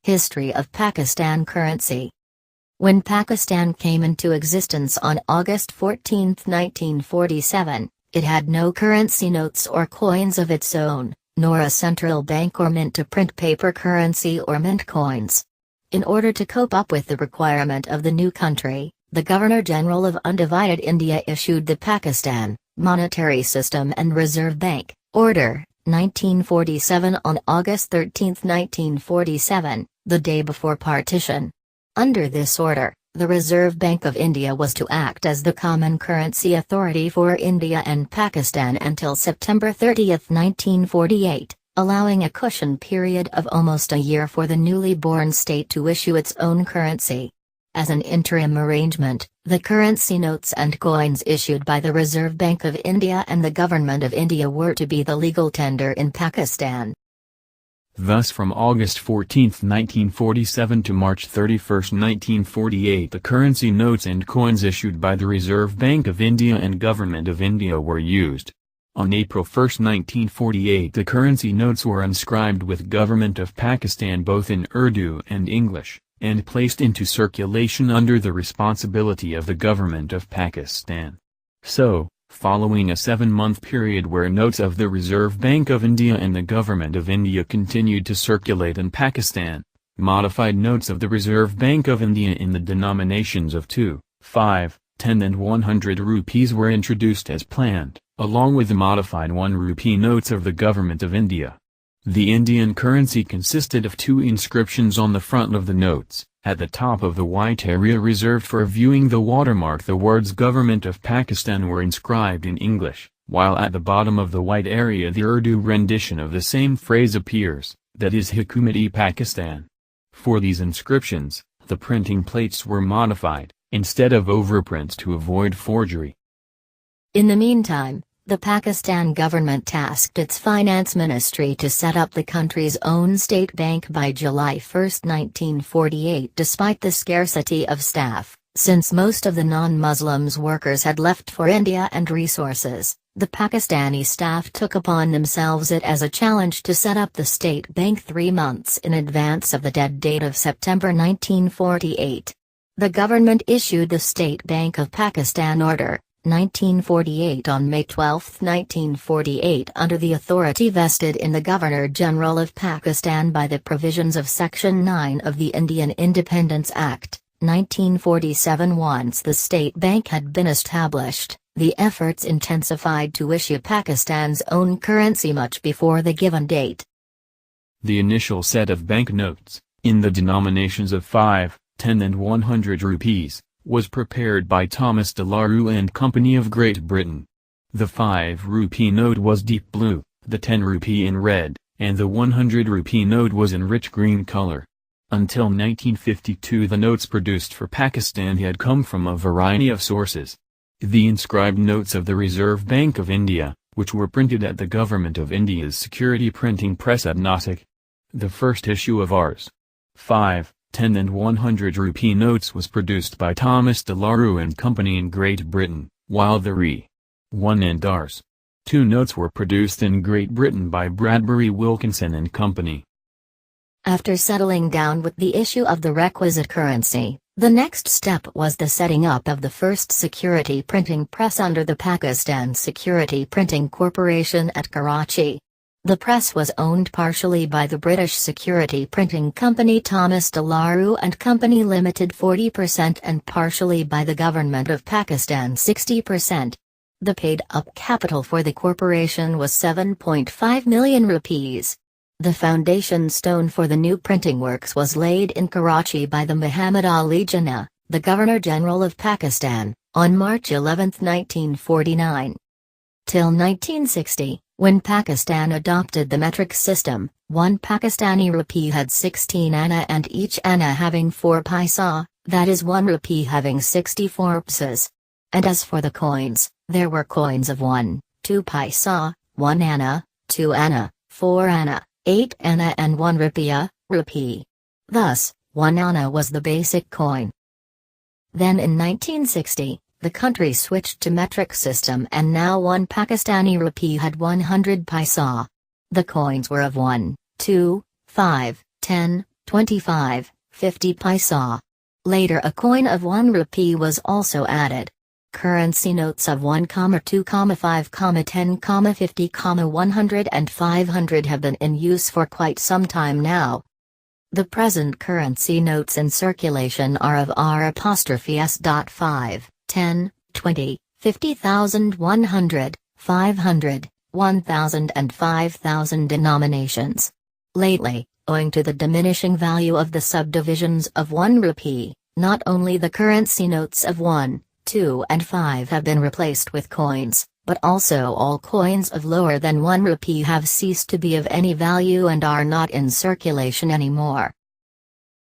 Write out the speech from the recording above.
History of Pakistan currency. When Pakistan came into existence on August 14, 1947, it had no currency notes or coins of its own, nor a central bank or mint to print paper currency or mint coins. In order to cope up with the requirement of the new country, the Governor-General of Undivided India issued the Pakistan Monetary System and Reserve Bank Order, 1947 on August 13, 1947, the day before partition. Under this order, the Reserve Bank of India was to act as the common currency authority for India and Pakistan until September 30, 1948, allowing a cushion period of almost a year for the newly born state to issue its own currency. As an interim arrangement, the currency notes and coins issued by the Reserve Bank of India and the Government of India were to be the legal tender in Pakistan. Thus from August 14, 1947 to March 31, 1948 the currency notes and coins issued by the Reserve Bank of India and Government of India were used. On April 1, 1948 the currency notes were inscribed with Government of Pakistan both in Urdu and English, and placed into circulation under the responsibility of the Government of Pakistan. So, following a 7-month period where notes of the Reserve Bank of India and the Government of India continued to circulate in Pakistan, modified notes of the Reserve Bank of India in the denominations of 2, 5, 10 and 100 rupees were introduced as planned, along with the modified 1 rupee notes of the Government of India. The Indian currency consisted of 2 inscriptions on the front of the notes. At the top of the white area reserved for viewing the watermark the words Government of Pakistan were inscribed in English, while at the bottom of the white area the Urdu rendition of the same phrase appears, that is Hukumat-e Pakistan. For these inscriptions, the printing plates were modified, instead of overprints to avoid forgery. In the meantime, the Pakistan government tasked its finance ministry to set up the country's own state bank by July 1, 1948 despite the scarcity of staff, since most of the non-Muslims workers had left for India and resources. The Pakistani staff took upon themselves it as a challenge to set up the state bank 3 months in advance of the dead date of September 1948. The government issued the State Bank of Pakistan Order, 1948 on May 12, 1948 under the authority vested in the Governor-General of Pakistan by the provisions of Section 9 of the Indian Independence Act, 1947. Once the state bank had been established, the efforts intensified to issue Pakistan's own currency much before the given date. The initial set of banknotes, in the denominations of 5, 10 and 100 rupees, was prepared by Thomas de la Rue and Company of Great Britain. The 5 rupee note was deep blue, the 10 rupee in red, and the 100 rupee note was in rich green color. Until 1952 the notes produced for Pakistan had come from a variety of sources. The inscribed notes of the Reserve Bank of India, which were printed at the Government of India's security printing press at Nashik. The first issue of Rs. 5, 10 and 100 rupee notes was produced by Thomas de la Rue and Company in Great Britain, while the Re. 1 and Rs. 2 notes were produced in Great Britain by Bradbury Wilkinson and Company. After settling down with the issue of the requisite currency, the next step was the setting up of the first security printing press under the Pakistan Security Printing Corporation at Karachi. The press was owned partially by the British security printing company Thomas de la Rue and Company Limited 40% and partially by the Government of Pakistan 60%. The paid-up capital for the corporation was 7.5 million rupees. The foundation stone for the new printing works was laid in Karachi by the Muhammad Ali Jinnah, the Governor-General of Pakistan, on March 11, 1949. Till 1960, when Pakistan adopted the metric system, 1 Pakistani rupee had 16 anna and each anna having 4 paisa, that is 1 rupee having 64 paisas. And as for the coins, there were coins of 1, 2 paisa, 1 anna, 2 anna, 4 anna, 8 anna and 1 rupiah, rupee. Thus, 1 anna was the basic coin. Then in 1960, the country switched to metric system and now 1 Pakistani rupee had 100 paisa. The coins were of 1, 2, 5, 10, 25, 50 paisa. Later a coin of 1 rupee was also added. Currency notes of 1, 2, 5, 10, 50, 100 and 500 have been in use for quite some time now. The present currency notes in circulation are of R'(S.5, 10, 20, 50,000, 100, 500, 1,000 and 5,000 denominations. Lately, owing to the diminishing value of the subdivisions of 1 rupee, not only the currency notes of 1, 2 and 5 have been replaced with coins, but also all coins of lower than 1 rupee have ceased to be of any value and are not in circulation anymore.